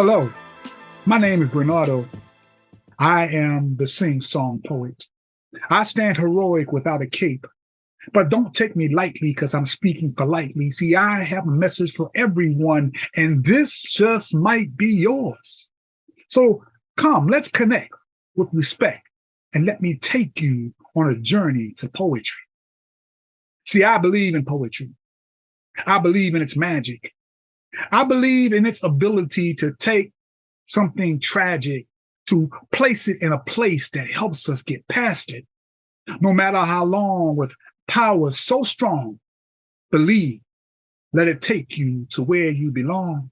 Hello, my name is Brenardo. I am the sing-song poet. I stand heroic without a cape, but don't take me lightly because I'm speaking politely. See, I have a message for everyone, and this just might be yours. So come, let's connect with respect, and let me take you on a journey to poetry. See, I believe in poetry. I believe in its magic. I believe in its ability to take something tragic, to place it in a place that helps us get past it. No matter how long, with power so strong, believe, let it take you to where you belong.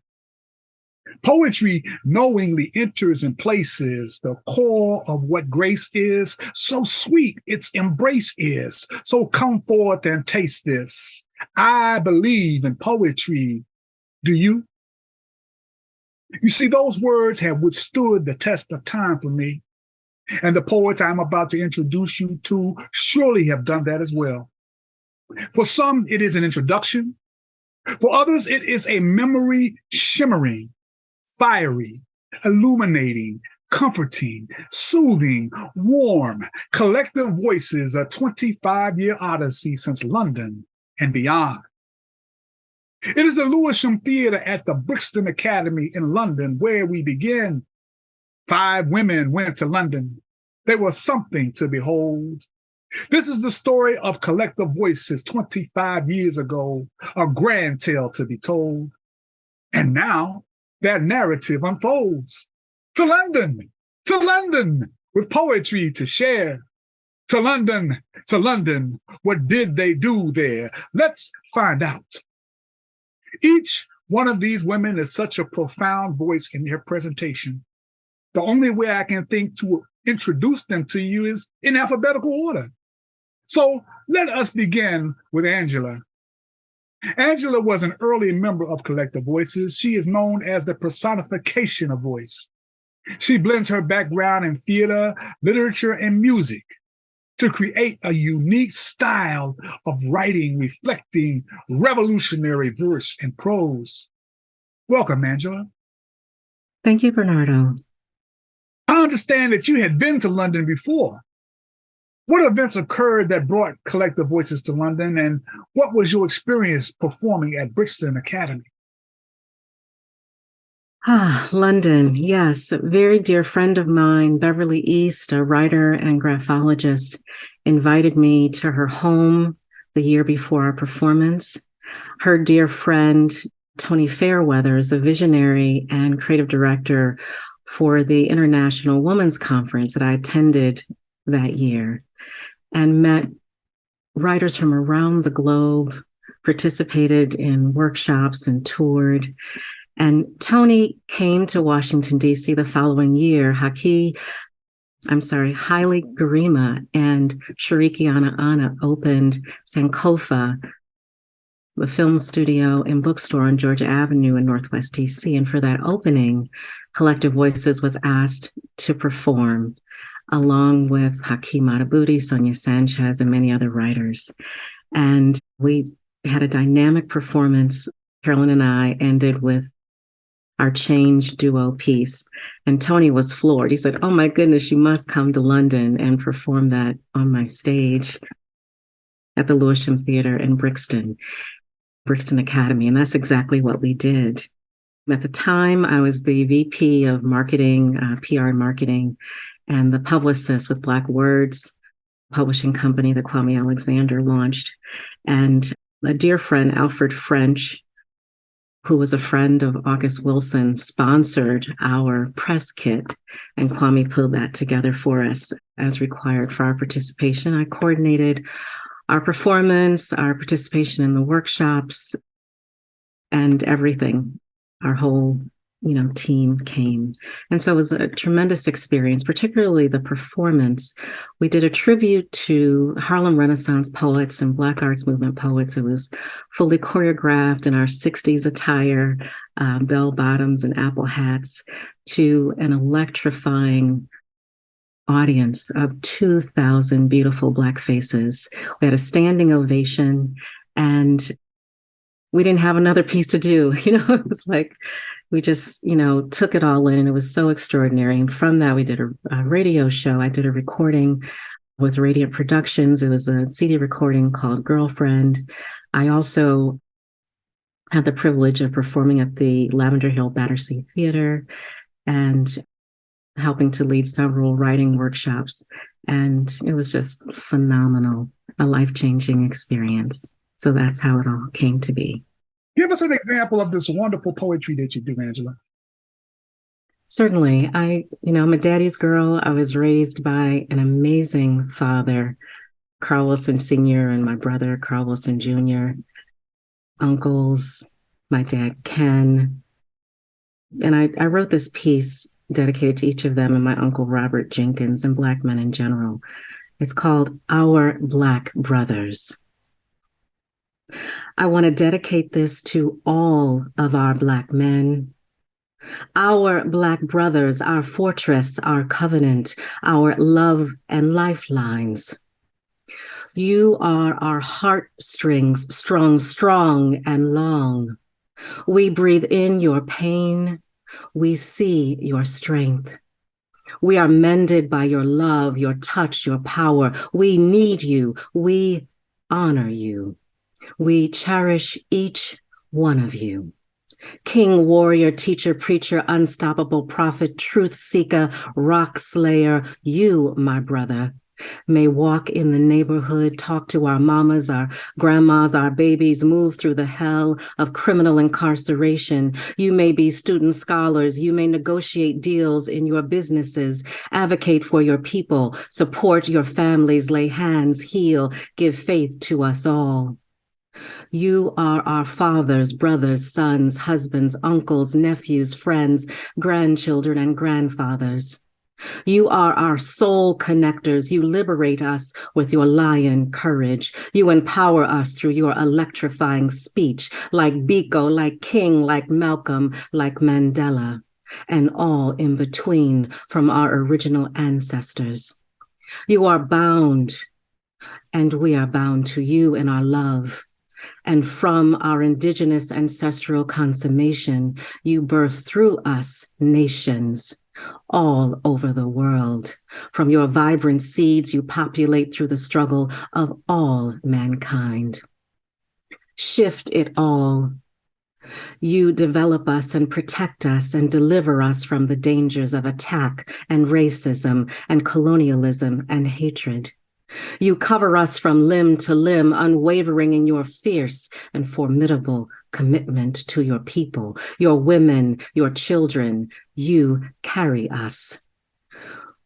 Poetry knowingly enters and places the core of what grace is. So sweet its embrace is. So come forth and taste this. I believe in poetry. Do you? You see, those words have withstood the test of time for me. And the poets I'm about to introduce you to surely have done that as well. For some, it is an introduction. For others, it is a memory shimmering, fiery, illuminating, comforting, soothing, warm, collective voices, a 25-year odyssey since London and beyond. It is the Lewisham Theatre at the Brixton Academy in London where we begin. 5 women went to London. They were something to behold. This is the story of collective voices 25 years ago, a grand tale to be told. And now that narrative unfolds. To London, with poetry to share. To London, what did they do there? Let's find out. Each one of these women is such a profound voice in their presentation. The only way I can think to introduce them to you is in alphabetical order. So let us begin with Angela. Angela was an early member of Collective Voices. She is known as the personification of voice. She blends her background in theater, literature, and music to create a unique style of writing reflecting revolutionary verse and prose. Welcome, Angela. Thank you, Bernardo. I understand that you had been to London before. What events occurred that brought Collective Voices to London, and what was your experience performing at Brixton Academy? London, yes. A very dear friend of mine, Beverly East, a writer and graphologist, invited me to her home the year before our performance. Her dear friend, Tony Fairweather, is a visionary and creative director for the International Women's Conference that I attended that year and met writers from around the globe, participated in workshops and toured. And Tony came to Washington, D.C. the following year. Haile Garima and Shariki Ana opened Sankofa, the film studio and bookstore on Georgia Avenue in Northwest D.C. And for that opening, Collective Voices was asked to perform along with Hakeem Matabuti, Sonia Sanchez, and many other writers. And we had a dynamic performance. Carolyn and I ended with our change duo piece. And Tony was floored. He said, "Oh my goodness, you must come to London and perform that on my stage at the Lewisham Theatre in Brixton Academy." And that's exactly what we did. At the time, I was the VP of marketing, PR and marketing, and the publicist with Black Words publishing company that Kwame Alexander launched. And a dear friend, Alfred French, who was a friend of August Wilson, sponsored our press kit, and Kwame pulled that together for us as required for our participation. I coordinated our performance, our participation in the workshops, and everything. Our whole, team came. And so it was a tremendous experience, particularly the performance. We did a tribute to Harlem Renaissance poets and Black Arts Movement poets. It was fully choreographed in our 60s attire, bell bottoms and apple hats, to an electrifying audience of 2,000 beautiful Black faces. We had a standing ovation, and we didn't have another piece to do. It was like we just, took it all in, and it was so extraordinary. And from that, we did a radio show. I did a recording with Radiant Productions. It was a CD recording called Girlfriend. I also had the privilege of performing at the Lavender Hill Battersea Theater and helping to lead several writing workshops. And it was just phenomenal, a life-changing experience. So that's how it all came to be. Give us an example of this wonderful poetry that you do, Angela. Certainly. I'm a daddy's girl. I was raised by an amazing father, Carl Wilson Sr., and my brother, Carl Wilson Jr., uncles, my dad, Ken. And I wrote this piece dedicated to each of them and my uncle, Robert Jenkins, and Black men in general. It's called Our Black Brothers. I want to dedicate this to all of our Black men, our Black brothers, our fortress, our covenant, our love and lifelines. You are our heartstrings, strong, strong and long. We breathe in your pain. We see your strength. We are mended by your love, your touch, your power. We need you. We honor you. We cherish each one of you. King, warrior, teacher, preacher, unstoppable prophet, truth seeker, rock slayer, you, my brother, may walk in the neighborhood, talk to our mamas, our grandmas, our babies, move through the hell of criminal incarceration. You may be student scholars. You may negotiate deals in your businesses, advocate for your people, support your families, lay hands, heal, give faith to us all. You are our fathers, brothers, sons, husbands, uncles, nephews, friends, grandchildren, and grandfathers. You are our soul connectors. You liberate us with your lion courage. You empower us through your electrifying speech, like Biko, like King, like Malcolm, like Mandela, and all in between from our original ancestors. You are bound, and we are bound to you in our love. And from our indigenous ancestral consummation, you birth through us nations all over the world. From your vibrant seeds, you populate through the struggle of all mankind. Shift it all. You develop us and protect us and deliver us from the dangers of attack and racism and colonialism and hatred. You cover us from limb to limb, unwavering in your fierce and formidable commitment to your people, your women, your children. You carry us.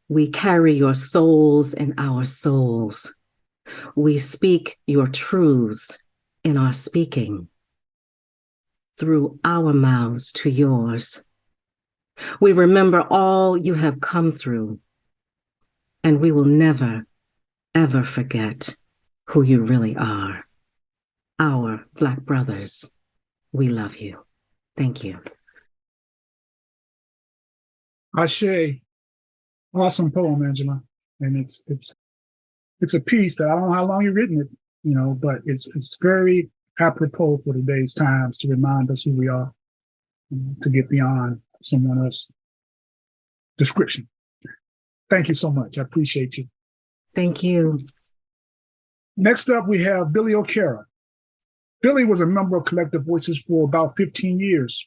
We carry your souls in our souls. We speak your truths in our speaking, through our mouths to yours. We remember all you have come through, and we will never ever forget who you really are. Our Black brothers, we love you. Thank you. Ashe, awesome poem, Angela. And it's a piece that I don't know how long you've written it, but it's very apropos for today's times to remind us who we are, to get beyond someone else's description. Thank you so much. I appreciate you. Thank you. Next up, we have Billye Okera. Billye was a member of Collective Voices for about 15 years,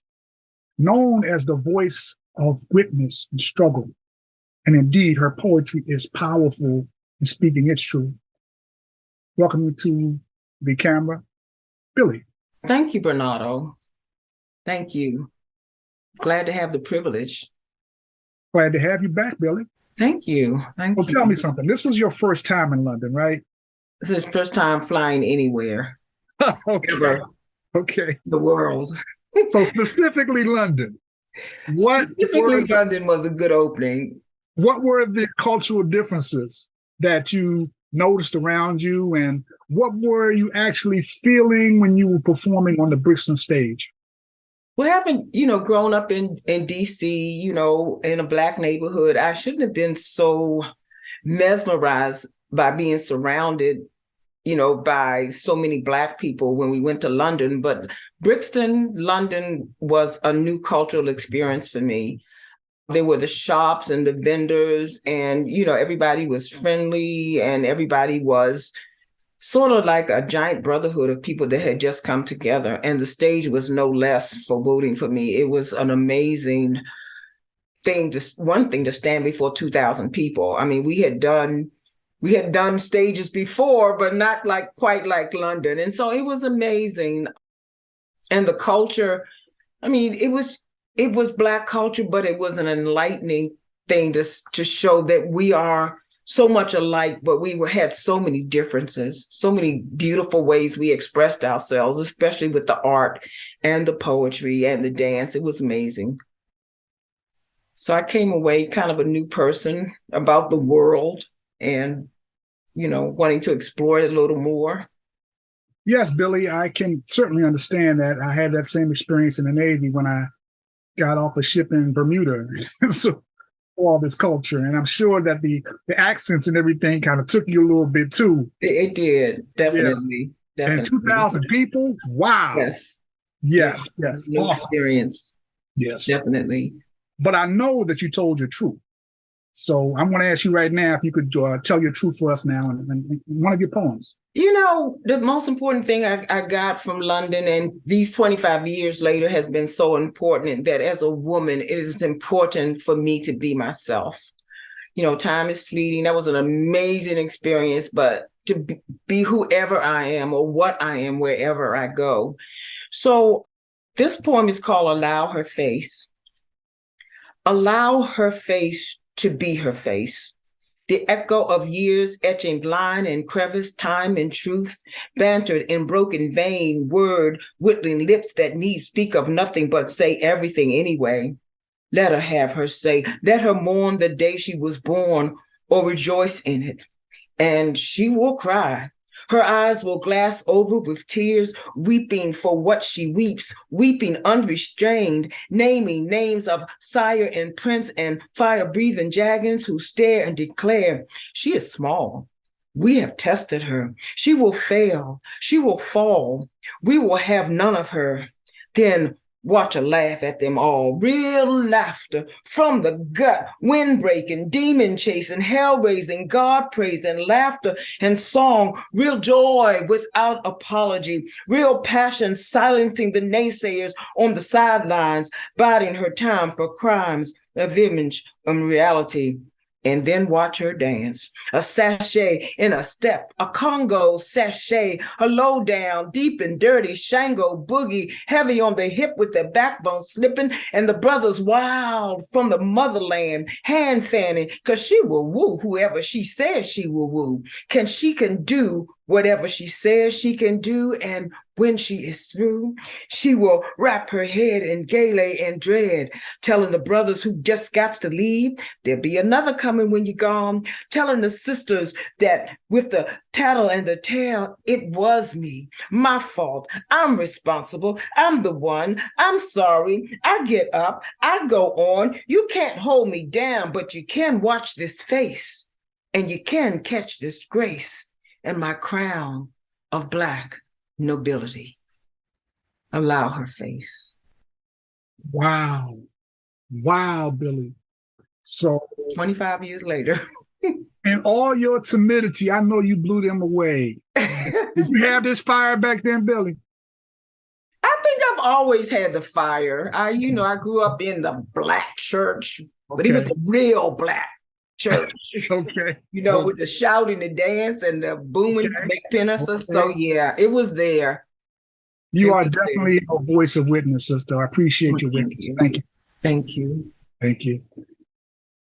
known as the voice of witness and struggle. And indeed, her poetry is powerful in speaking its truth. Welcome to the camera, Billye. Thank you, Bernardo. Thank you. Glad to have the privilege. Glad to have you back, Billye. Thank you. Well, tell me something. This was your first time in London, right? This is the first time flying anywhere. Okay. Ever. Okay. The world. So specifically London. London was a good opening. What were the cultural differences that you noticed around you, and what were you actually feeling when you were performing on the Brixton stage? Well, having, grown up in DC, in a Black neighborhood, I shouldn't have been so mesmerized by being surrounded by so many Black people when we went to London. But Brixton, London was a new cultural experience for me. There were the shops and the vendors, and, everybody was friendly, and everybody was sort of like a giant brotherhood of people that had just come together. And the stage was no less foreboding for me. It was an amazing thing, one thing to stand before 2,000 people. I mean, we had done stages before, but not quite like London. And so it was amazing. And the culture, I mean, it was Black culture, but it was an enlightening thing to show that we are so much alike, but we had so many differences, so many beautiful ways we expressed ourselves, especially with the art and the poetry and the dance. It was amazing. So I came away kind of a new person about the world and, wanting to explore it a little more. Yes, Billye, I can certainly understand that. I had that same experience in the Navy when I got off a ship in Bermuda. So all this culture. And I'm sure that the accents and everything kind of took you a little bit too. It did, definitely. Yeah. And 2,000 people? Wow. Yes. Yes. New experience. Yes. Definitely. But I know that you told your truth. So I'm going to ask you right now if you could tell your truth for us now in one of your poems. The most important thing I got from London, and these 25 years later has been so important, that as a woman, it is important for me to be myself. Time is fleeting. That was an amazing experience, but to be whoever I am or what I am wherever I go. So this poem is called Allow Her Face. Allow her face to be her face. The echo of years etching line and crevice, time and truth, bantered in broken vein, word, whittling lips that need speak of nothing but say everything anyway. Let her have her say. Let her mourn the day she was born or rejoice in it. And she will cry. Her eyes will glass over with tears, weeping for what she weeps, weeping unrestrained, naming names of sire and prince and fire-breathing dragons who stare and declare, she is small. We have tested her. She will fail. She will fall. We will have none of her. Then watch her laugh at them all. Real laughter from the gut, wind-breaking, demon-chasing, hell-raising, God-praising, laughter and song. Real joy without apology. Real passion silencing the naysayers on the sidelines, biding her time for crimes of image and reality. And then watch her dance. A sachet in a step, a Congo sachet, a low down, deep and dirty Shango boogie, heavy on the hip with their backbone slipping, and the brothers wild from the motherland, hand fanning, because she will woo whoever she says she will woo. She can do whatever she says she can do, and when she is through, she will wrap her head in gale and dread, telling the brothers who just got to leave, there'll be another coming when you're gone, telling the sisters that with the tattle and the tale, it was me, my fault, I'm responsible, I'm the one, I'm sorry, I get up, I go on, you can't hold me down, but you can watch this face, and you can catch this grace, and my crown of Black nobility. Allow her face. Wow, Billye. So 25 years later. in all your timidity, I know you blew them away. Did you have this fire back then, Billye? I think I've always had the fire. I grew up in the Black church, but even the real Black church. Okay. With the shouting, the dance, and the booming McPennison. So yeah, it was there. You are definitely a voice of witness, sister. I appreciate your witness. Thank you. Thank you. Thank you.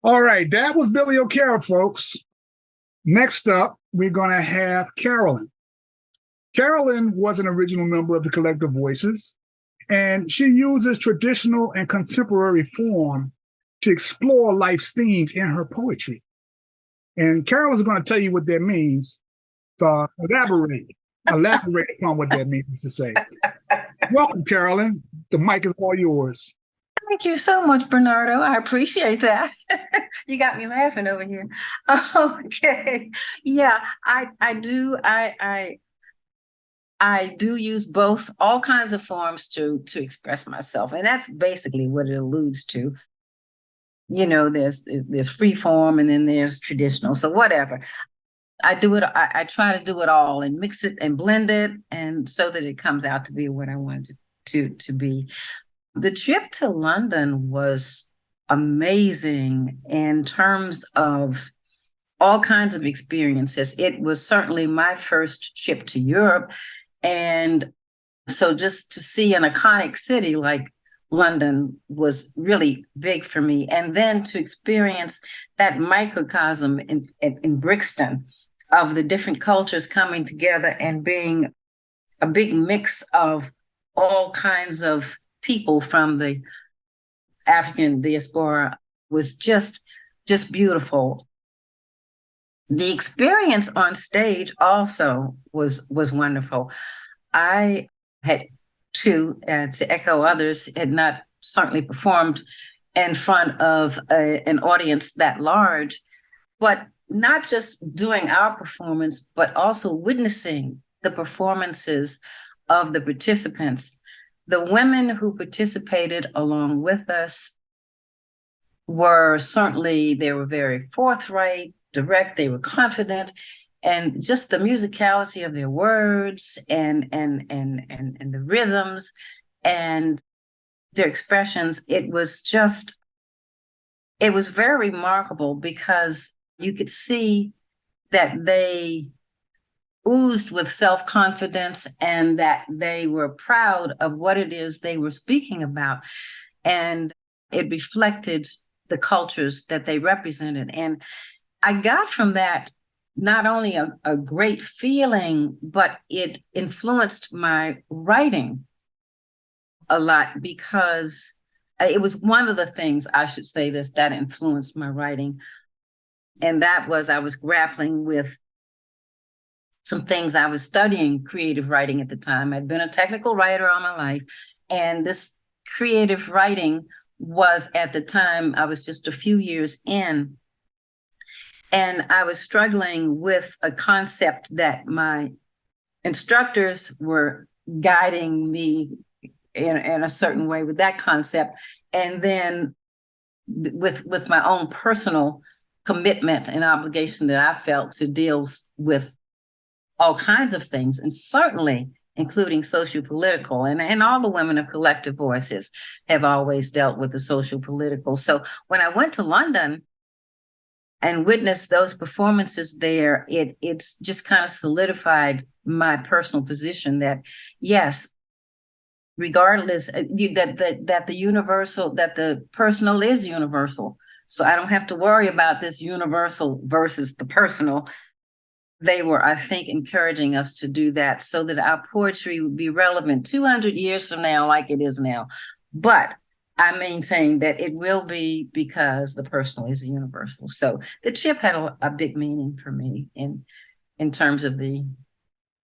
All right, that was Billye Okera, folks. Next up, we're going to have Carolyn. Carolyn was an original member of the Collective Voices, and she uses traditional and contemporary form to explore life's themes in her poetry. And Carolyn's going to tell you what that means. So elaborate upon what that means to say. Welcome, Carolyn. The mic is all yours. Thank you so much, Bernardo. I appreciate that. You got me laughing over here. Okay. Yeah, I do. I do use both, all kinds of forms to express myself. And that's basically what it alludes to. You know, there's free form and then there's traditional. So whatever. I do it, I try to do it all and mix it and blend it, and so that it comes out to be what I want it to be. The trip to London was amazing in terms of all kinds of experiences. It was certainly my first trip to Europe. And so just to see an iconic city like London was really big for me. And then to experience that microcosm in Brixton of the different cultures coming together and being a big mix of all kinds of people from the African diaspora was just beautiful. The experience on stage also was wonderful. I had to echo others, had not certainly performed in front of an audience that large, but not just doing our performance, but also witnessing the performances of the participants. The women who participated along with us were certainly, they were very forthright, direct, they were confident, and just the musicality of their words and the rhythms and their expressions, it was very remarkable because you could see that they oozed with self-confidence and that they were proud of what it is they were speaking about. And it reflected the cultures that they represented. And I got from that not only a great feeling, but it influenced my writing a lot, because it was one of the things, I should say this, that influenced my writing. And that was, I was grappling with some things. I was studying creative writing at the time. I'd been a technical writer all my life. And this creative writing was, at the time, I was just a few years in. And I was struggling with a concept that my instructors were guiding me in a certain way with that concept. And then with my own personal commitment and obligation that I felt to deal with all kinds of things, and certainly including socio-political. And all the women of collective voices have always dealt with the social-political. So when I went to London and witnessed those performances there, it's just kind of solidified my personal position that, yes, regardless, that the personal is universal. So I don't have to worry about this universal versus the personal. They were, I think, encouraging us to do that so that our poetry would be relevant 200 years from now, like it is now. But I maintain that it will be, because the personal is universal. So the trip had a big meaning for me in terms of the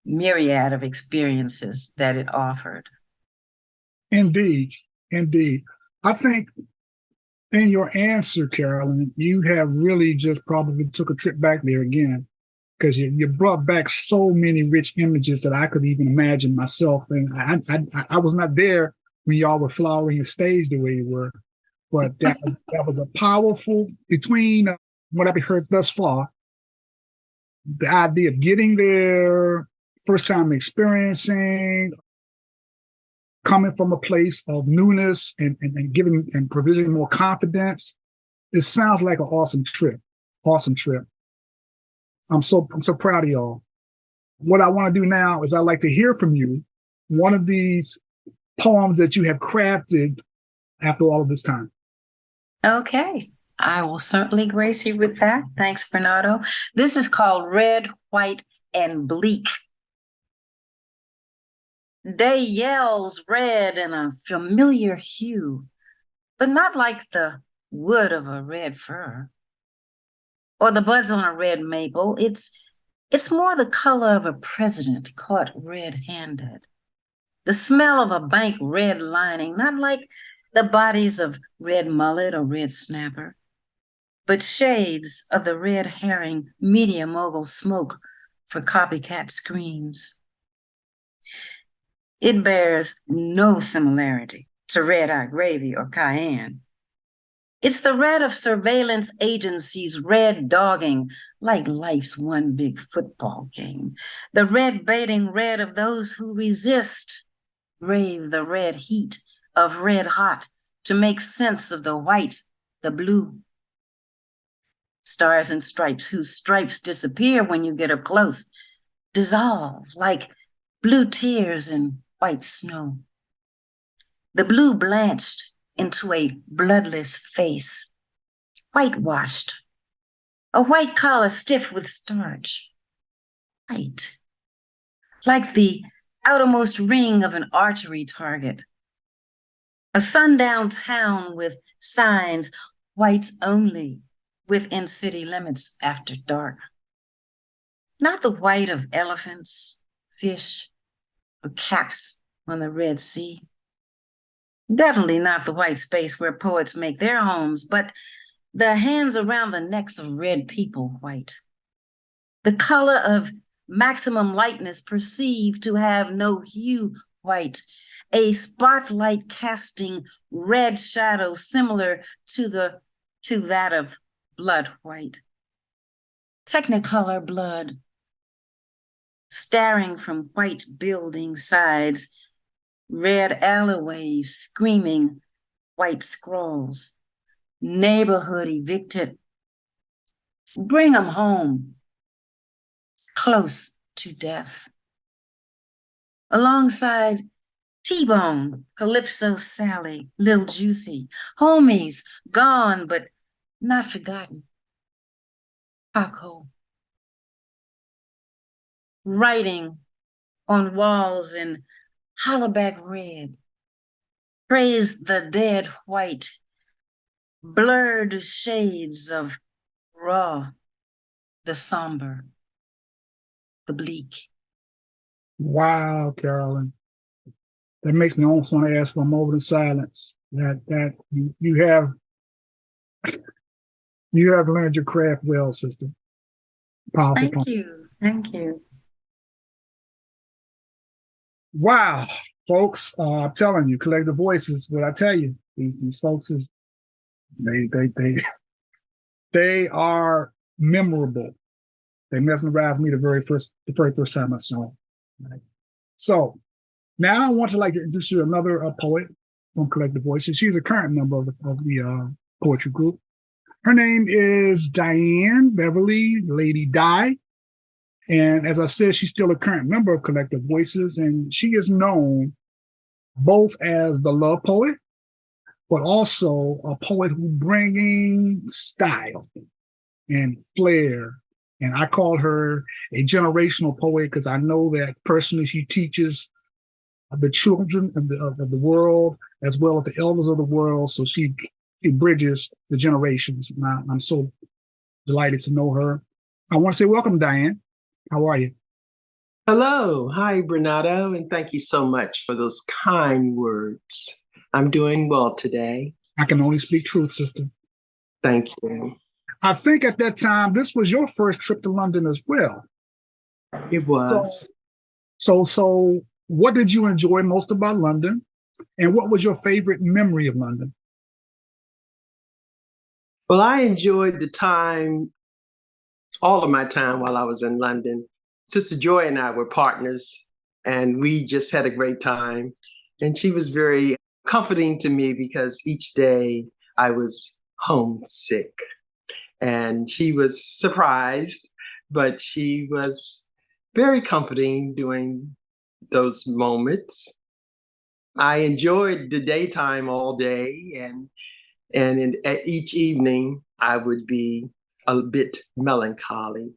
myriad of experiences that it offered. Indeed. I think in your answer, Carolyn, you have really just probably took a trip back there again, because you brought back so many rich images that I could even imagine myself. And I was not there when y'all were flowering the stage the way you were, but that was a powerful, between what I've heard thus far, the idea of getting there, first time experiencing, coming from a place of newness and giving and provisioning more confidence. It sounds like an awesome trip. Awesome trip. I'm so proud of y'all. What I want to do now is I'd like to hear from you one of these poems that you have crafted after all of this time. Okay, I will certainly grace you with that. Thanks, Bernardo. This is called Red, White, and Bleak. Day yells red in a familiar hue, but not like the wood of a red fir or the buds on a red maple. It's more the color of a president caught red-handed. The smell of a bank red lining, not like the bodies of red mullet or red snapper, but shades of the red herring media mogul smoke for copycat screens. It bears no similarity to red-eye gravy or cayenne. It's the red of surveillance agencies, red dogging like life's one big football game. The red baiting red of those who resist, brave the red heat of red hot to make sense of the white, the blue. Stars and stripes whose stripes disappear when you get up close, dissolve like blue tears in white snow. The blue blanched into a bloodless face, whitewashed, a white collar stiff with starch, white, like the outermost ring of an archery target. A sundown town with signs, whites only, within city limits after dark. Not the white of elephants, fish, or caps on the Red Sea. Definitely not the white space where poets make their homes, but the hands around the necks of red people white. The color of maximum lightness perceived to have no hue white, a spotlight casting red shadow similar to that of blood white. Technicolor blood, staring from white building sides, red alleyways screaming white scrolls, neighborhood evicted. Bring 'em home, close to death. Alongside T-Bone, Calypso Sally, Lil Juicy, homies gone but not forgotten. Paco. Writing on walls in hollaback red. Praise the dead white, blurred shades of raw, the somber, the bleak. Wow, Carolyn. That makes me almost want to ask for a moment of silence. That you have learned your craft well, sister. Powerful. Thank you. Thank you. Wow, folks. I'm telling you, Collective Voices, what I tell you, these folks is they are memorable. They mesmerized me the very first time I saw them. Right? So now I want to introduce you to another poet from Collective Voices. She's a current member of the poetry group. Her name is Dianne, Beverly, LADI. And as I said, she's still a current member of Collective Voices, and she is known both as the love poet, but also a poet who bringing style and flair. And I call her a generational poet because I know that personally she teaches the children of the world as well as the elders of the world. So she bridges the generations. And I'm so delighted to know her. I want to say welcome, Dianne. How are you? Hello. Hi, Brenardo. And thank you so much for those kind words. I'm doing well today. I can only speak truth, sister. Thank you. I think at that time, this was your first trip to London as well. It was. So what did you enjoy most about London? And what was your favorite memory of London? Well, I enjoyed all of my time while I was in London. Sistah Joy and I were partners, and we just had a great time. And she was very comforting to me because each day I was homesick. And she was surprised, but she was very comforting during those moments. I enjoyed the daytime all day, and at each evening I would be a bit melancholy.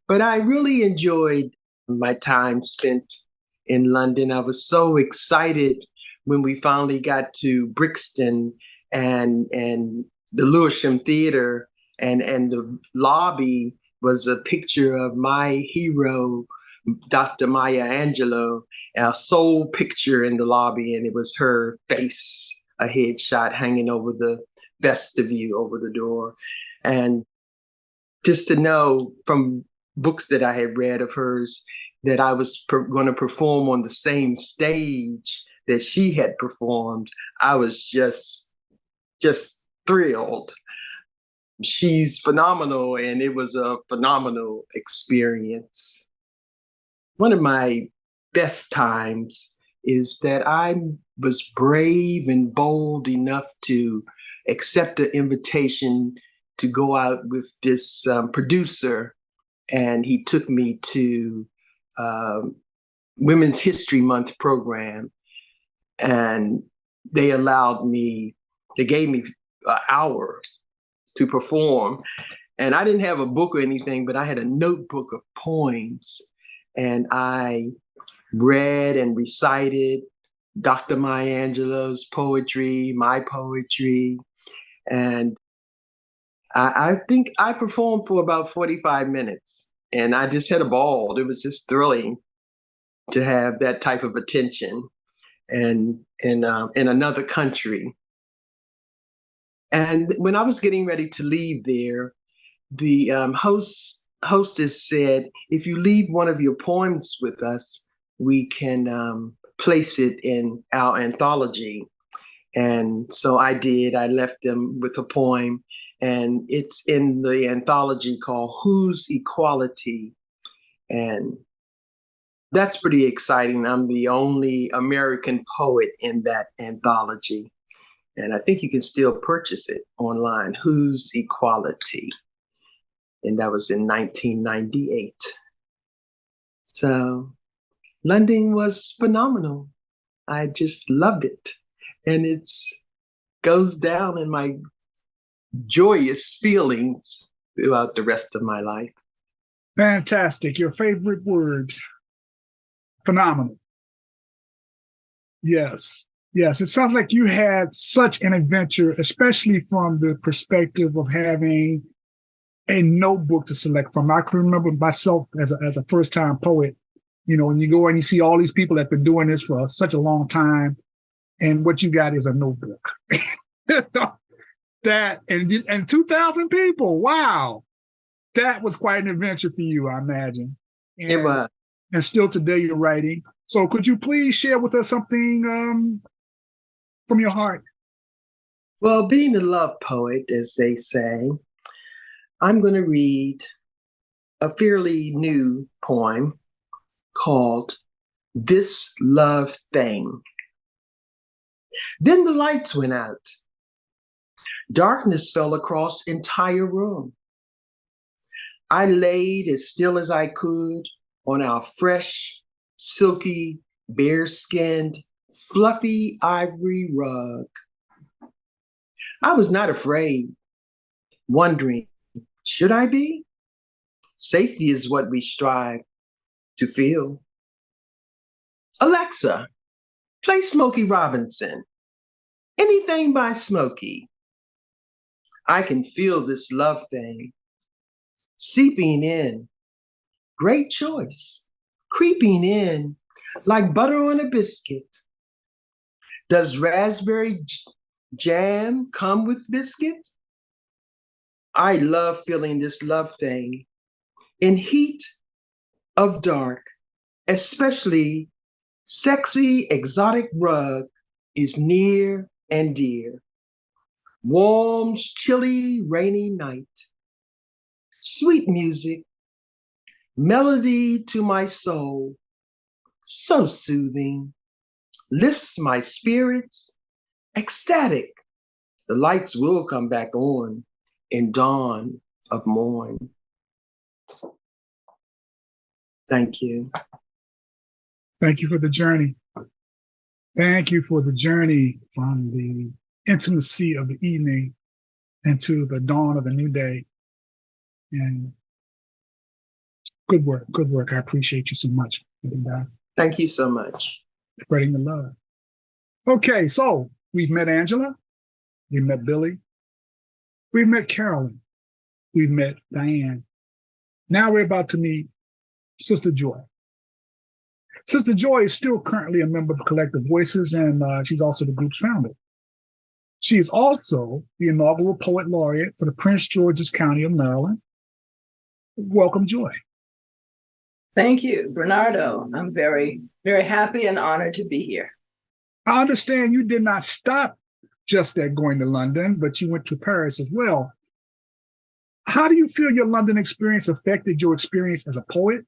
But I really enjoyed my time spent in London. I was so excited when we finally got to Brixton and the Lewisham Theater, and the lobby was a picture of my hero, Dr. Maya Angelou, a sole picture in the lobby, and it was her face a headshot hanging over the vestibule over the door. And just to know from books that I had read of hers that I was going to perform on the same stage that she had performed, I was just thrilled. She's phenomenal, and it was a phenomenal experience. One of my best times is that I was brave and bold enough to accept an invitation to go out with this producer, and he took me to Women's History Month program, and they gave me an hour to perform. And I didn't have a book or anything, but I had a notebook of poems, and I read and recited Dr. Maya Angelou's poetry, my poetry, and I think I performed for about 45 minutes, and I just had a ball. It was just thrilling to have that type of attention and in another country. And when I was getting ready to leave there, the hostess said, if you leave one of your poems with us, we can place it in our anthology. And so I did. I left them with a poem, and it's in the anthology called Whose Equality? And that's pretty exciting. I'm the only American poet in that anthology. And I think you can still purchase it online, Whose Equality? And that was in 1998. So London was phenomenal. I just loved it. And it goes down in my joyous feelings throughout the rest of my life. Fantastic. Your favorite word? Phenomenal. Yes. Yes. It sounds like you had such an adventure, especially from the perspective of having a notebook to select from. I can remember myself as a first-time poet, when you go and you see all these people that have been doing this for such a long time, and what you got is a notebook. That and 2,000 people. Wow. That was quite an adventure for you, I imagine. And, it was. And still today you're writing. So could you please share with us something from your heart? Well, being a love poet, as they say, I'm going to read a fairly new poem called This Love Thing. Then the lights went out. Darkness fell across the entire room. I laid as still as I could on our fresh, silky, bare-skinned, fluffy ivory rug. I was not afraid, wondering, should I be? Safety is what we strive to feel. Alexa, play Smokey Robinson. Anything by Smokey. I can feel this love thing seeping in. Great choice. Creeping in like butter on a biscuit. Does raspberry jam come with biscuit? I love feeling this love thing in heat of dark, especially sexy exotic rug is near and dear. Warm, chilly, rainy night. Sweet music, melody to my soul, so soothing, lifts my spirits, ecstatic. The lights will come back on in dawn of morn. Thank you. Thank you for the journey. Thank you for the journey from the intimacy of the evening into the dawn of a new day. And good work, good work. I appreciate you so much. Thank you so much. Spreading the love. Okay, so we've met Angela, we've met Billye, we've met Carolyn, we've met Dianne. Now we're about to meet Sistah Joy. Sistah Joy is still currently a member of Collective Voices, and she's also the group's founder. She is also the inaugural Poet Laureate for the Prince George's County of Maryland. Welcome, Joy. Thank you, Bernardo. I'm very, very happy and honored to be here. I understand you did not stop just at going to London, but you went to Paris as well. How do you feel your London experience affected your experience as a poet?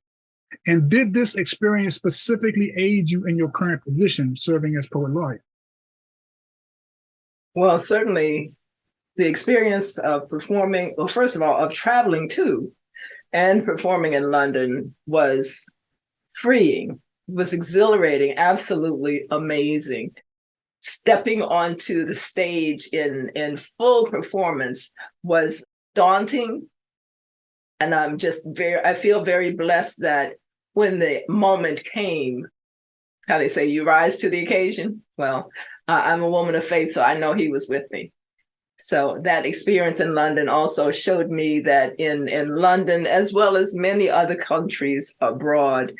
And did this experience specifically aid you in your current position serving as Poet Laureate? Well, certainly the experience of performing, well, first of all, of traveling to and performing in London was freeing, was exhilarating, absolutely amazing. Stepping onto the stage in full performance was daunting. And I feel very blessed that when the moment came, how they say, you rise to the occasion. Well, I'm a woman of faith, so I know he was with me. So that experience in London also showed me that in London, as well as many other countries abroad,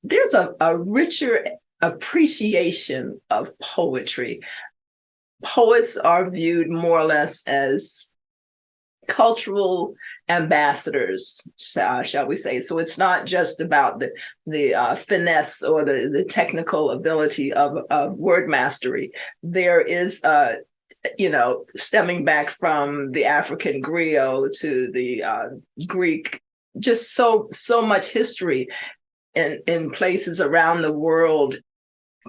there's a richer appreciation of poetry. Poets are viewed more or less as cultural ambassadors, shall we say. So it's not just about the finesse or the technical ability of word mastery. There is stemming back from the African griot to the Greek, just so much history in places around the world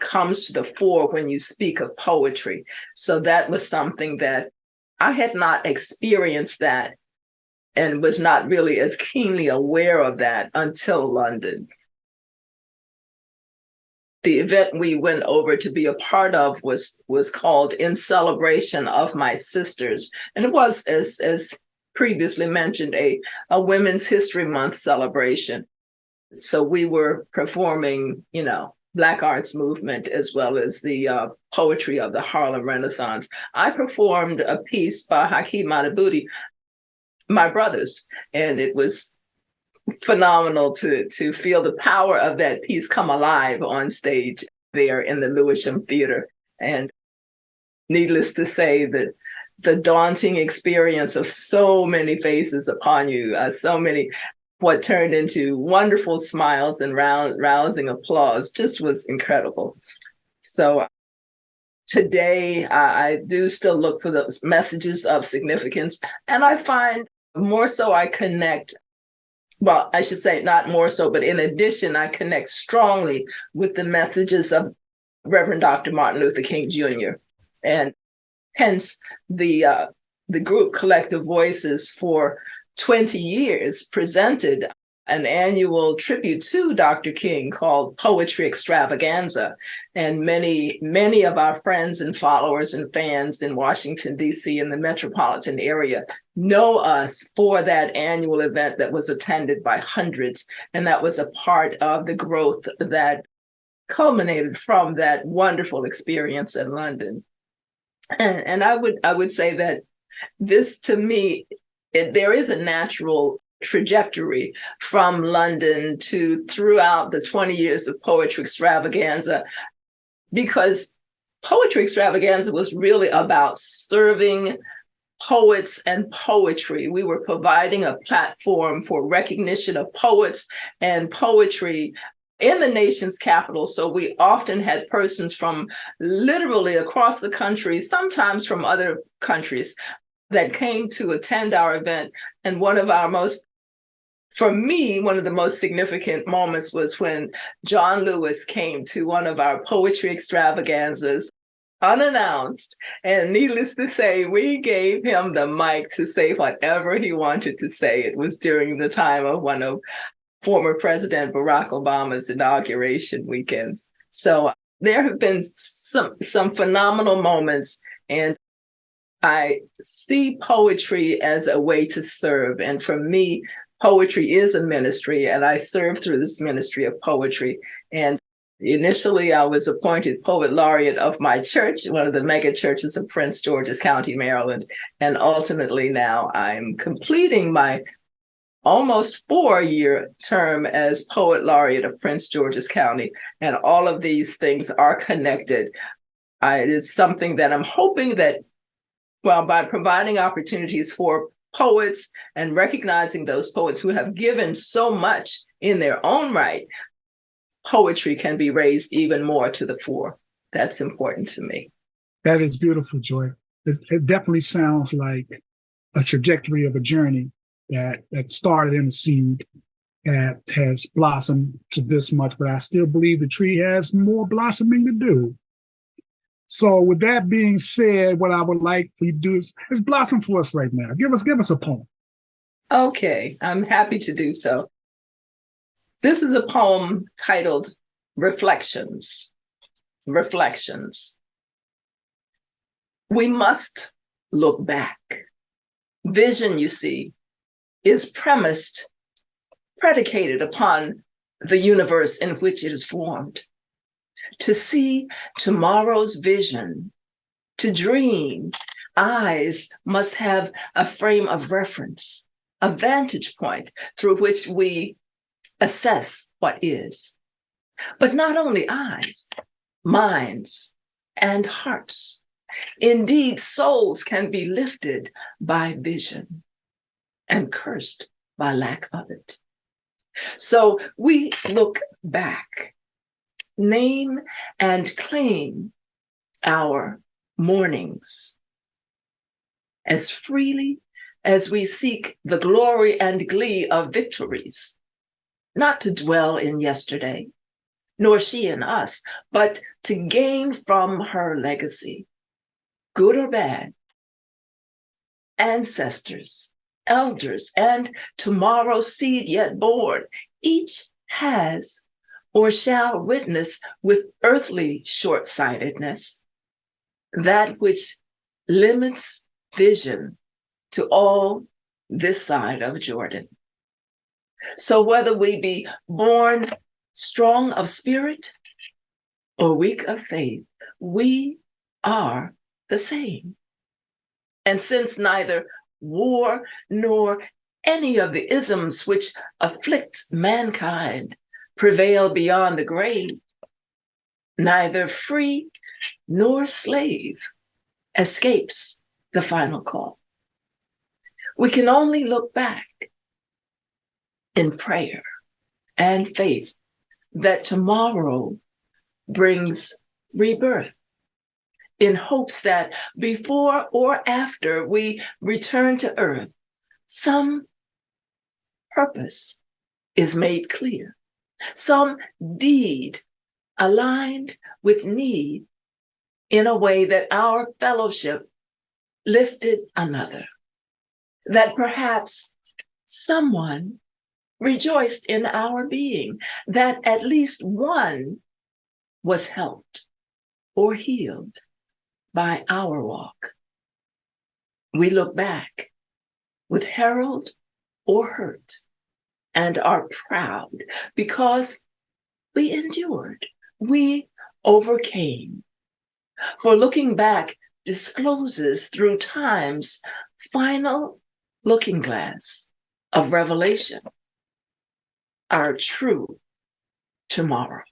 comes to the fore when you speak of poetry. So that was something that I had not experienced that and was not really as keenly aware of that until London. The event we went over to be a part of was called In Celebration of My Sisters. And it was, as previously mentioned, a Women's History Month celebration. So we were performing, Black arts movement, as well as the poetry of the Harlem Renaissance. I performed a piece by Hakeem Madhubuti, My Brothers, and it was phenomenal to feel the power of that piece come alive on stage there in the Lewisham Theater. And needless to say, that the daunting experience of so many faces upon you, so many what turned into wonderful smiles and rousing applause just was incredible. So today, I do still look for those messages of significance. And I find more so I connect, well, I should say not more so, but in addition, I connect strongly with the messages of Reverend Dr. Martin Luther King Jr. And hence the group Collective Voices for 20 years presented an annual tribute to Dr. King called Poetry Extravaganza. And many of our friends and followers and fans in Washington, D.C. and the metropolitan area know us for that annual event that was attended by hundreds. And that was a part of the growth that culminated from that wonderful experience in London. And I would say that this, to me, there is a natural trajectory from London to throughout the 20 years of Poetry Extravaganza, because Poetry Extravaganza was really about serving poets and poetry. We were providing a platform for recognition of poets and poetry in the nation's capital. So we often had persons from literally across the country, sometimes from other countries, that came to attend our event. And one of the most significant moments was when John Lewis came to one of our poetry extravaganzas unannounced. And needless to say, we gave him the mic to say whatever he wanted to say. It was during the time of one of former President Barack Obama's inauguration weekends. So there have been some phenomenal moments, and I see poetry as a way to serve. And for me, poetry is a ministry, and I serve through this ministry of poetry. And initially, I was appointed Poet Laureate of my church, one of the mega churches of Prince George's County, Maryland. And ultimately now I'm completing my almost 4-year term as Poet Laureate of Prince George's County. And all of these things are connected. It is something that I'm hoping that Well, by providing opportunities for poets and recognizing those poets who have given so much in their own right, poetry can be raised even more to the fore. That's important to me. That is beautiful, Joy. It definitely sounds like a trajectory of a journey that started in a seed that has blossomed to this much, but I still believe the tree has more blossoming to do. So with that being said, what I would like for you to do is blossom for us right now. Give us a poem. Okay, I'm happy to do so. This is a poem titled Reflections. Reflections. We must look back. Vision, you see, is predicated upon the universe in which it is formed. To see tomorrow's vision, to dream, eyes must have a frame of reference, a vantage point through which we assess what is. But not only eyes, minds, and hearts. Indeed, souls can be lifted by vision and cursed by lack of it. So we look back, name and claim our mornings as freely as we seek the glory and glee of victories, not to dwell in yesterday, nor she in us, but to gain from her legacy, good or bad, ancestors, elders, and tomorrow's seed yet born. Each has or shall witness with earthly short-sightedness that which limits vision to all this side of Jordan. So whether we be born strong of spirit or weak of faith, we are the same. And since neither war nor any of the isms which afflict mankind prevail beyond the grave, neither free nor slave escapes the final call. We can only look back in prayer and faith that tomorrow brings rebirth, in hopes that before or after we return to earth, some purpose is made clear, some deed aligned with need in a way that our fellowship lifted another, that perhaps someone rejoiced in our being, that at least one was helped or healed by our walk. We look back with herald or hurt and are proud because we endured, we overcame. For looking back discloses through time's final looking glass of revelation our true tomorrow.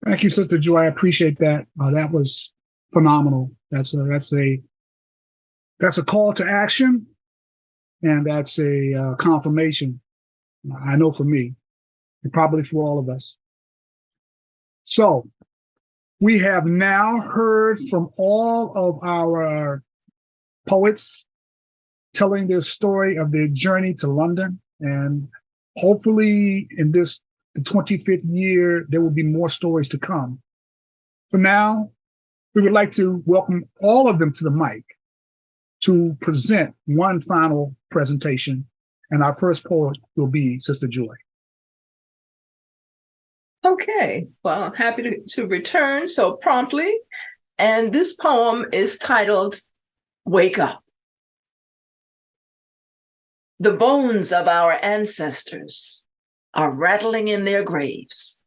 Thank you, Sister Joy. I appreciate that. That was phenomenal. That's a call to action, and that's a confirmation. I know for me, and probably for all of us. So we have now heard from all of our poets telling their story of their journey to London, and hopefully in the 25th year, there will be more stories to come. For now, we would like to welcome all of them to the mic to present one final presentation. And our first poet will be Sister Joy. Okay, well, I'm happy to return so promptly. And this poem is titled, Wake Up. The bones of our ancestors are rattling in their graves.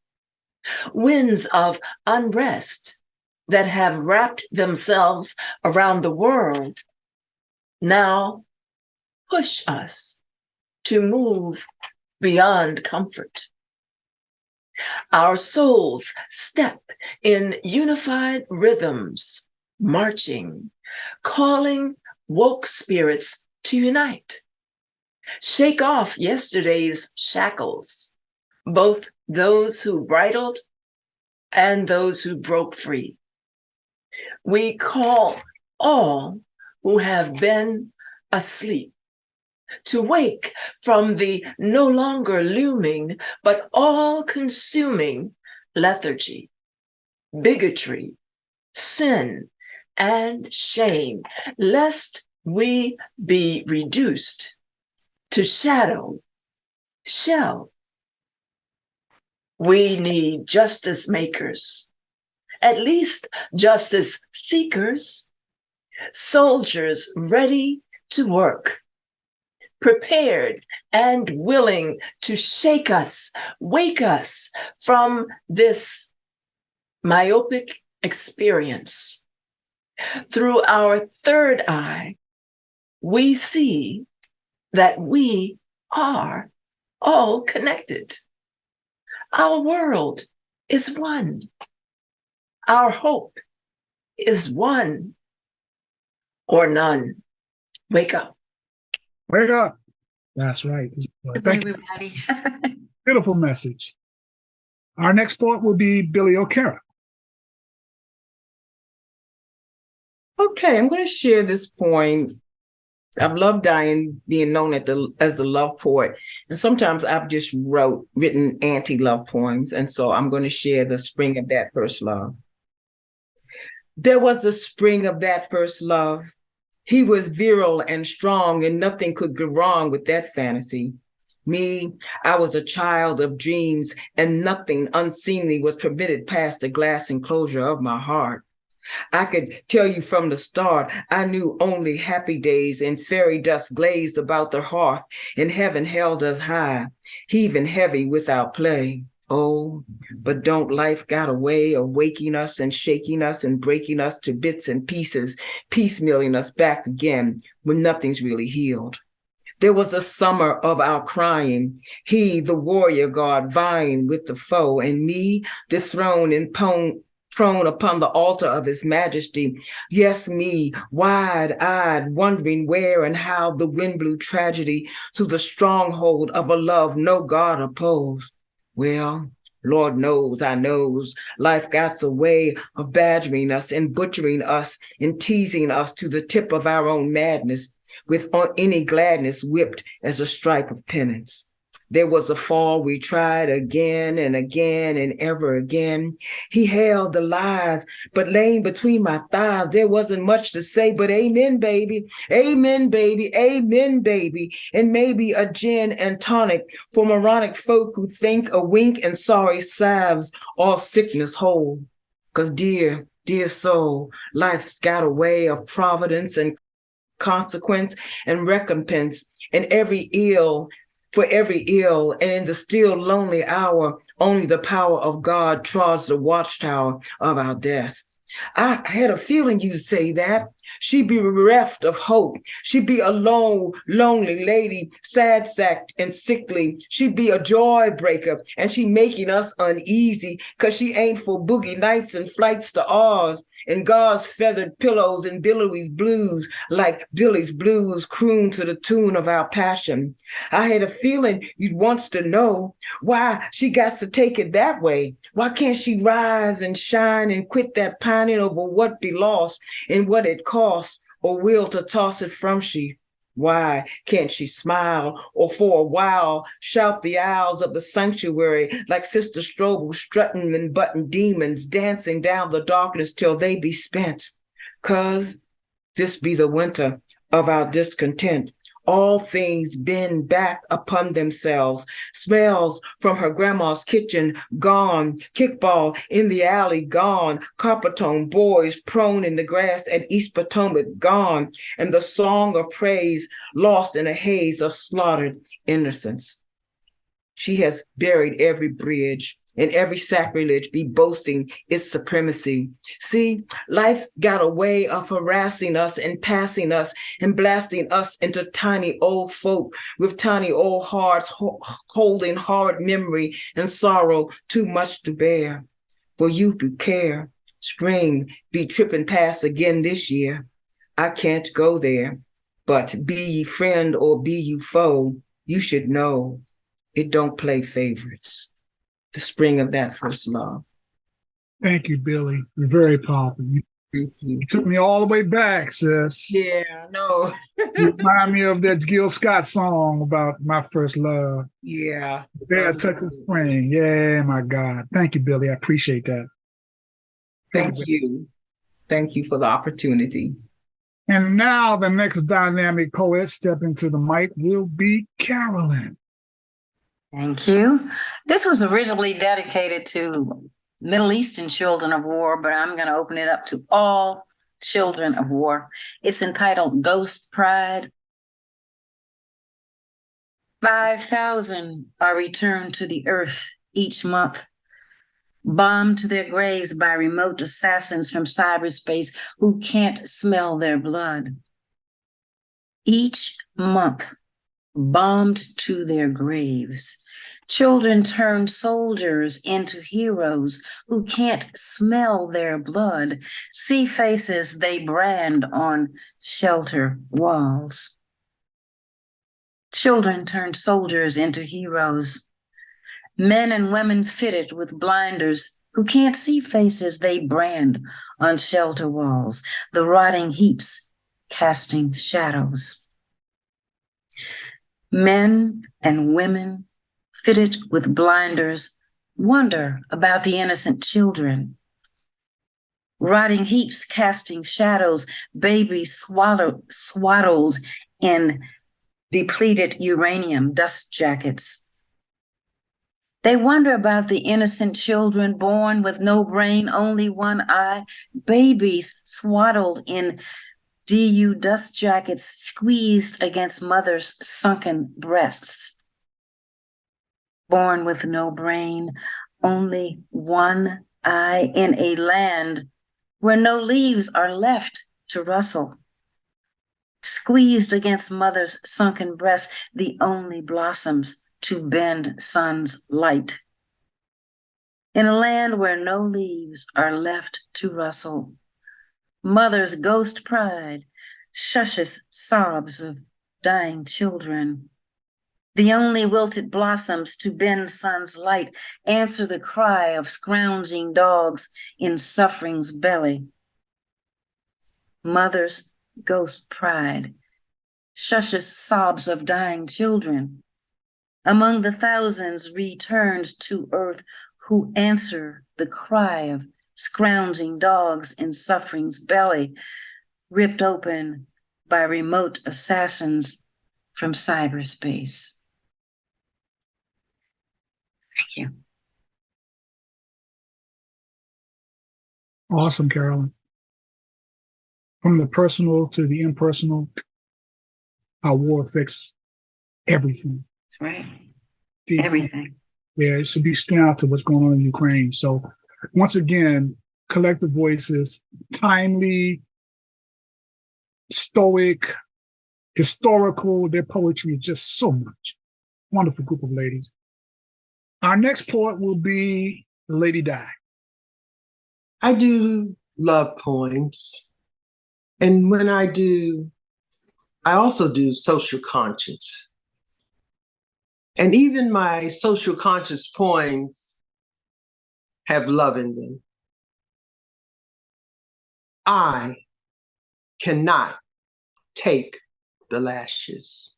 Winds of unrest that have wrapped themselves around the world now push us to move beyond comfort. Our souls step in unified rhythms, marching, calling woke spirits to unite. Shake off yesterday's shackles, both those who bridled and those who broke free. We call all who have been asleep to wake from the no longer looming, but all-consuming lethargy, bigotry, sin, and shame, lest we be reduced to shadow, shell. We need justice makers, at least justice seekers, soldiers ready to work, prepared and willing to shake us, wake us from this myopic experience. Through our third eye, we see that we are all connected. Our world is one. Our hope is one or none. Wake up. Wake up. That's right. Thank you. Everybody. Beautiful message. Our next poet will be Billye Okera. Okay, I'm going to share this poem. I've loved Dianne being known as the love poet. And sometimes I've just written anti-love poems. And so I'm going to share the spring of that first love. There was the spring of that first love. He was virile and strong, and nothing could go wrong with that fantasy. Me, I was a child of dreams, and nothing unseemly was permitted past the glass enclosure of my heart. I could tell you from the start, I knew only happy days, and fairy dust glazed about the hearth, and heaven held us high, heaving heavy without play. Oh, but don't life got a way of waking us and shaking us and breaking us to bits and pieces, piecemealing us back again when nothing's really healed. There was a summer of our crying, he, the warrior god, vying with the foe, and me, dethroned and prone upon the altar of his majesty. Yes, me, wide-eyed, wondering where and how the wind blew tragedy to the stronghold of a love no god opposed. Well, Lord knows, I knows, life got a way of badgering us and butchering us and teasing us to the tip of our own madness, with any gladness whipped as a stripe of penance. There was a fall we tried again and again and ever again. He held the lies, but laying between my thighs, there wasn't much to say but amen, baby, amen, baby, amen, baby, and maybe a gin and tonic for moronic folk who think a wink and sorry salves all sickness whole. 'Cause dear, dear soul, life's got a way of providence and consequence and recompense, and for every ill, and in the still lonely hour, only the power of God trods the watchtower of our death. I had a feeling you'd say that. She'd be bereft of hope. She'd be a lone, lonely lady, sad-sacked and sickly. She'd be a joy breaker, and she making us uneasy because she ain't for boogie nights and flights to Oz and God's feathered pillows and Billye's blues, like Billye's blues crooned to the tune of our passion. I had a feeling you'd wants to know why she got to take it that way. Why can't she rise and shine and quit that pining over what be lost and what it cost, or will to toss it from she? Why can't she smile, or for a while shout the owls of the sanctuary like Sister Strobel strutting and button demons dancing down the darkness till they be spent? 'Cause this be the winter of our discontent. All things bend back upon themselves. Smells from her grandma's kitchen gone. Kickball in the alley gone. Coppertone boys prone in the grass at East Potomac gone. And the song of praise lost in a haze of slaughtered innocence. She has buried every bridge, and every sacrilege be boasting its supremacy. See, life's got a way of harassing us and passing us and blasting us into tiny old folk with tiny old hearts holding hard memory and sorrow too much to bear. For you who care, spring be tripping past again this year. I can't go there, but be ye friend or be you foe, you should know it don't play favorites. The spring of that first love. Thank you, Billye. You're very powerful. Thank you. You took me all the way back, sis. Yeah, no. You remind me of that Gil Scott song about my first love. Yeah. Yeah, Texas Spring. Yeah, my God. Thank you, Billye. I appreciate that. Thank you. Thank you for the opportunity. And now the next dynamic poet stepping to the mic will be Carolyn. Thank you. This was originally dedicated to Middle Eastern children of war, but I'm going to open it up to all children of war. It's entitled Ghost Pride. 5,000 are returned to the earth each month, bombed to their graves by remote assassins from cyberspace who can't smell their blood. Each month, bombed to their graves. Children turn soldiers into heroes who can't smell their blood, see faces they brand on shelter walls. Children turn soldiers into heroes. Men and women fitted with blinders who can't see faces they brand on shelter walls, the rotting heaps casting shadows. Men and women fitted with blinders wonder about the innocent children. Rotting heaps casting shadows, babies swaddled in depleted uranium dust jackets. They wonder about the innocent children born with no brain, only one eye, babies swaddled in DU dust jackets squeezed against mothers' sunken breasts. Born with no brain, only one eye, in a land where no leaves are left to rustle. Squeezed against mother's sunken breast, the only blossoms to bend sun's light. In a land where no leaves are left to rustle, mother's ghost pride shushes sobs of dying children. The only wilted blossoms to bend sun's light answer the cry of scrounging dogs in suffering's belly. Mother's ghost pride shushes sobs of dying children. Among the thousands returned to earth who answer the cry of scrounging dogs in suffering's belly, ripped open by remote assassins from cyberspace. Thank you. Awesome, Carolyn. From the personal to the impersonal, our war affects everything. That's right. Deep. Everything. Yeah, it should be skin out to what's going on in Ukraine. So once again, collective voices, timely, stoic, historical, their poetry is just so much. Wonderful group of ladies. Our next poet will be LADI. I do love poems. And when I do, I also do social conscience. And even my social conscious poems have love in them. I cannot take the lashes.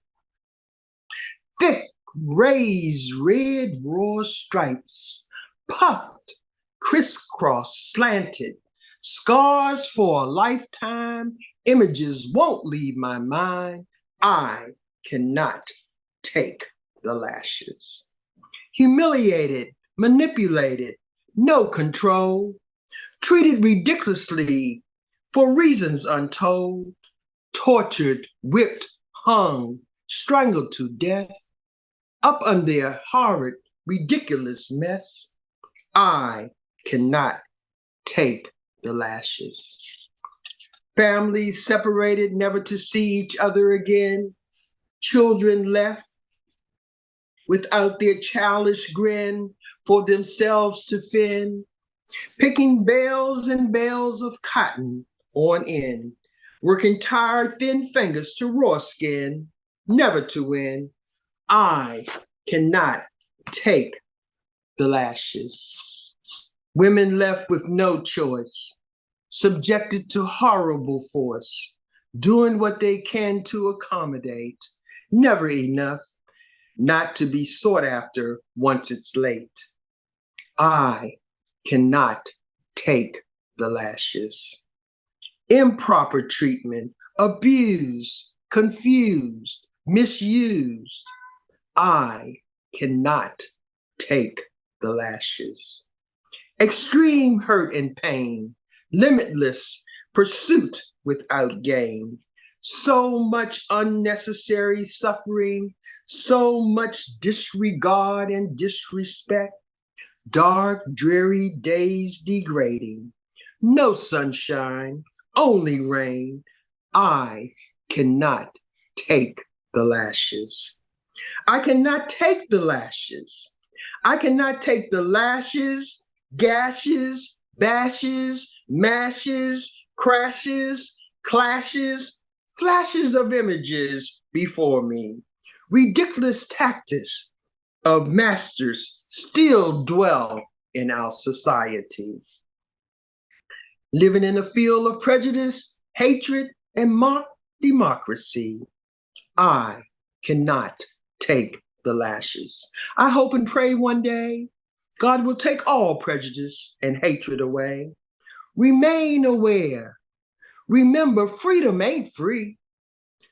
Thick, raised, red, raw stripes, puffed, crisscross, slanted, scars for a lifetime, images won't leave my mind. I cannot take the lashes. Humiliated, manipulated, no control, treated ridiculously for reasons untold, tortured, whipped, hung, strangled to death, up under a horrid, ridiculous mess. I cannot take the lashes. Families separated, never to see each other again. Children left without their childish grin for themselves to fend. Picking bales and bales of cotton on end working tired, thin fingers to raw skin, never to win. I cannot take the lashes. Women left with no choice, subjected to horrible force, doing what they can to accommodate, never enough, not to be sought after once it's late. I cannot take the lashes. Improper treatment, abused, confused, misused. I cannot take the lashes. Extreme hurt and pain, limitless pursuit without gain. So much unnecessary suffering, so much disregard and disrespect. Dark, dreary days degrading. No sunshine, only rain. I cannot take the lashes. I cannot take the lashes. I cannot take the lashes, gashes, bashes, mashes, crashes, clashes, flashes of images before me. Ridiculous tactics of masters still dwell in our society. Living in a field of prejudice, hatred, and mock democracy. I cannot take the lashes. I hope and pray one day God will take all prejudice and hatred away. Remain aware. Remember, freedom ain't free.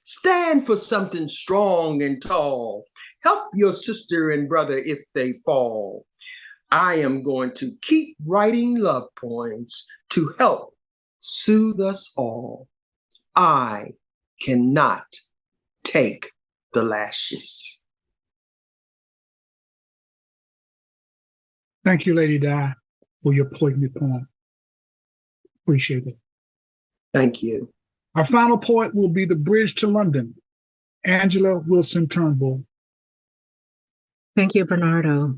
Stand for something strong and tall. Help your sister and brother if they fall. I am going to keep writing love poems to help soothe us all. I cannot take the lashes. Thank you, Lady Di, for your poignant poem. Appreciate it. Thank you. Our final poet will be The Bridge to London, Angela Wilson Turnbull. Thank you, Bernardo.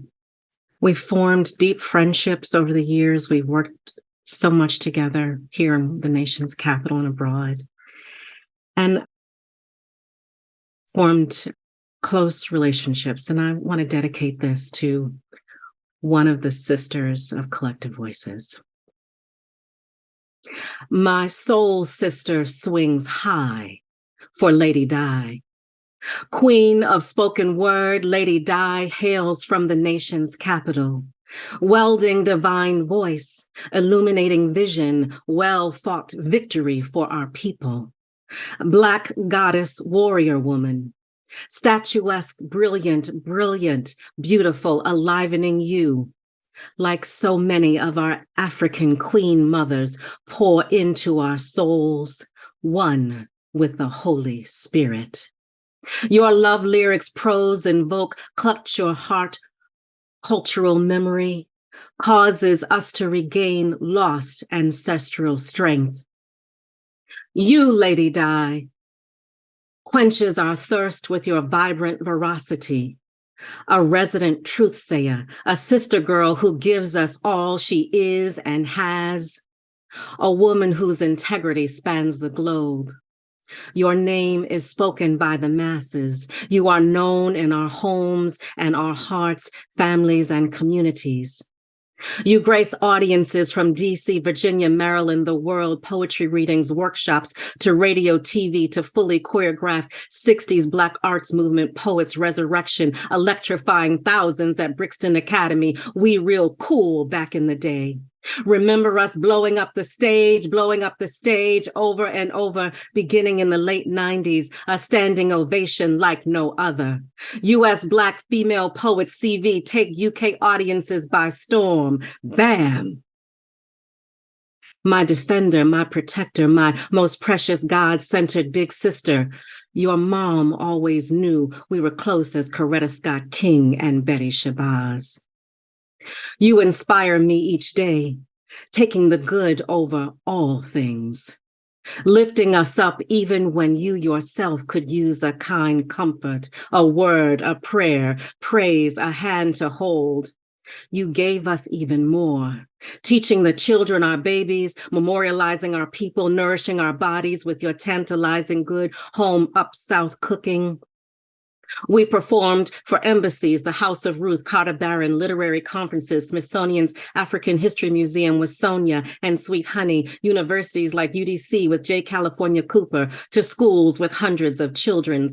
We've formed deep friendships over the years. We've worked so much together here in the nation's capital and abroad, and formed close relationships. And I want to dedicate this to one of the sisters of Collective Voices. My soul sister swings high for Lady Di. Queen of spoken word, Lady Di hails from the nation's capital, welding divine voice, illuminating vision, well-fought victory for our people. Black goddess, warrior woman, statuesque, brilliant, beautiful, alivening you. Like so many of our African queen mothers, pour into our souls, one with the Holy Spirit. Your love lyrics, prose invoke, clutch your heart, cultural memory, causes us to regain lost ancestral strength. You, Lady Di, quenches our thirst with your vibrant veracity, a resident truth-sayer, a sister girl who gives us all she is and has, a woman whose integrity spans the globe. Your name is spoken by the masses. You are known in our homes and our hearts, families, and communities. You grace audiences from DC, Virginia, Maryland, the world, poetry readings, workshops, to radio, TV, to fully choreographed 60s Black arts movement poets, resurrection, electrifying thousands at Brixton Academy. We real cool back in the day. Remember us blowing up the stage over and over, beginning in the late 90s, a standing ovation like no other. U.S. Black female poet CV take UK audiences by storm. Bam! My defender, my protector, my most precious God-centered big sister. Your mom always knew we were close as Coretta Scott King and Betty Shabazz. You inspire me each day, taking the good over all things, lifting us up even when you yourself could use a kind comfort, a word, a prayer, praise, a hand to hold. You gave us even more, teaching the children our babies, memorializing our people, nourishing our bodies with your tantalizing good home up south cooking. We performed for embassies, the House of Ruth, Carter Barron, literary conferences, Smithsonian's African History Museum with Sonia and Sweet Honey, universities like UDC with J. California Cooper, to schools with hundreds of children,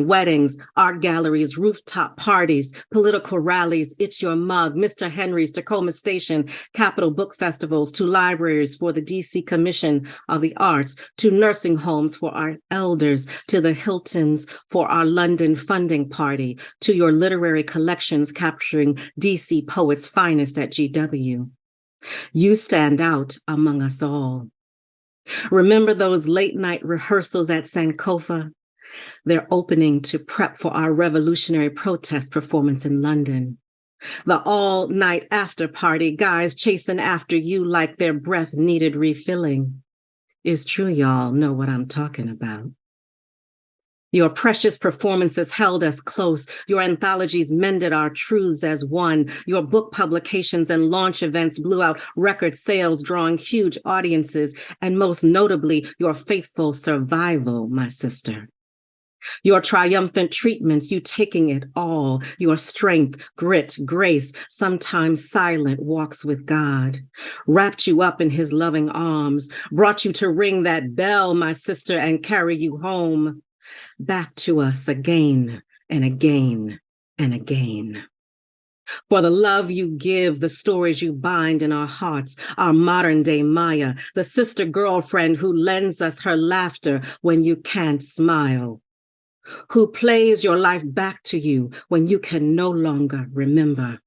weddings, art galleries, rooftop parties, political rallies, It's Your Mug, Mr. Henry's, Tacoma Station, Capitol Book Festivals, to libraries for the DC Commission of the Arts, to nursing homes for our elders, to the Hiltons for our London funding party, to your literary collections capturing DC poets' finest at GW. You stand out among us all. Remember those late night rehearsals at Sankofa? Their opening to prep for our revolutionary protest performance in London. The all-night after party, guys chasing after you like their breath needed refilling. It's true, y'all know what I'm talking about. Your precious performances held us close. Your anthologies mended our truths as one. Your book publications and launch events blew out record sales, drawing huge audiences, and most notably, your faithful survival, my sister. Your triumphant treatments, you taking it all, your strength, grit, grace, sometimes silent walks with God, wrapped you up in his loving arms, brought you to ring that bell, my sister, and carry you home, back to us again and again and again. For the love you give, the stories you bind in our hearts, our modern day Maya, the sister girlfriend who lends us her laughter when you can't smile, who plays your life back to you when you can no longer remember,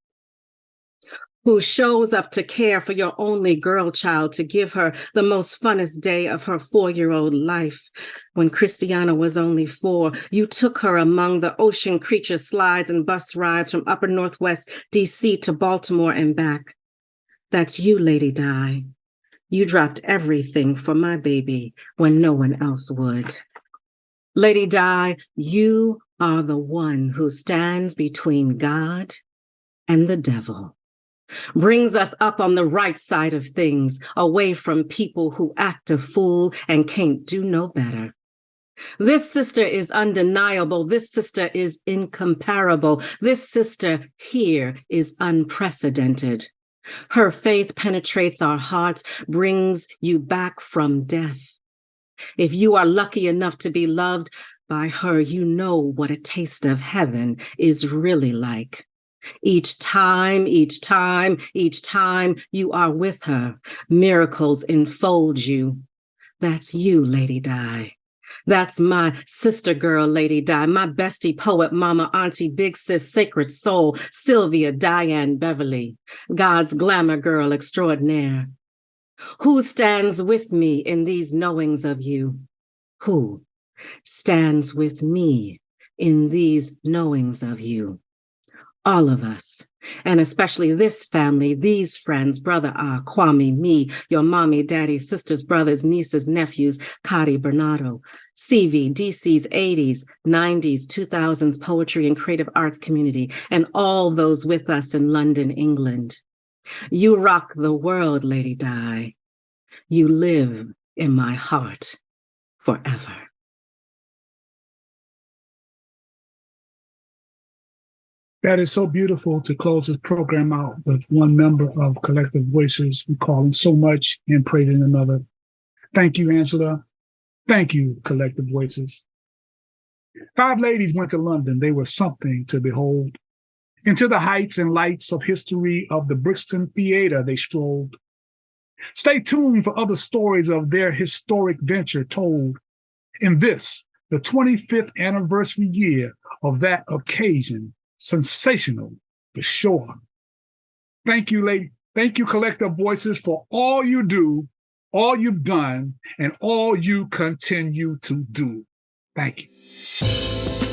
who shows up to care for your only girl child, to give her the most funnest day of her 4-year-old life. When Christiana was only 4, you took her among the ocean creature slides and bus rides from upper Northwest DC to Baltimore and back. That's you, Lady Di. You dropped everything for my baby when no one else would. Lady Di, you are the one who stands between God and the devil, brings us up on the right side of things, away from people who act a fool and can't do no better. This sister is undeniable. This sister is incomparable. This sister here is unprecedented. Her faith penetrates our hearts, brings you back from death. If you are lucky enough to be loved by her, you know what a taste of heaven is really like. Each time you are with her, miracles enfold you. That's you, Lady Di. That's my sister girl, Lady Di, my bestie poet, mama, auntie, big sis, sacred soul, Sylvia Dianne Beverly, God's glamour girl extraordinaire. Who stands with me in these knowings of you? Who stands with me in these knowings of you? All of us, and especially this family, these friends, brother Kwame, me, your mommy, daddy, sisters, brothers, nieces, nephews, Kari, Bernardo, CV, DC's 80s, 90s, 2000s poetry and creative arts community, and all those with us in London, England. You rock the world, Lady Di. You live in my heart forever. That is so beautiful to close this program out with one member of Collective Voices recalling so much and praising another. Thank you, Angela. Thank you, Collective Voices. 5 ladies went to London. They were something to behold. Into the heights and lights of history of the Brixton Theater they strolled. Stay tuned for other stories of their historic venture told in this, the 25th anniversary year of that occasion. Sensational for sure. Thank you, lady. Thank you, Collective Voices, for all you do, all you've done, and all you continue to do. Thank you.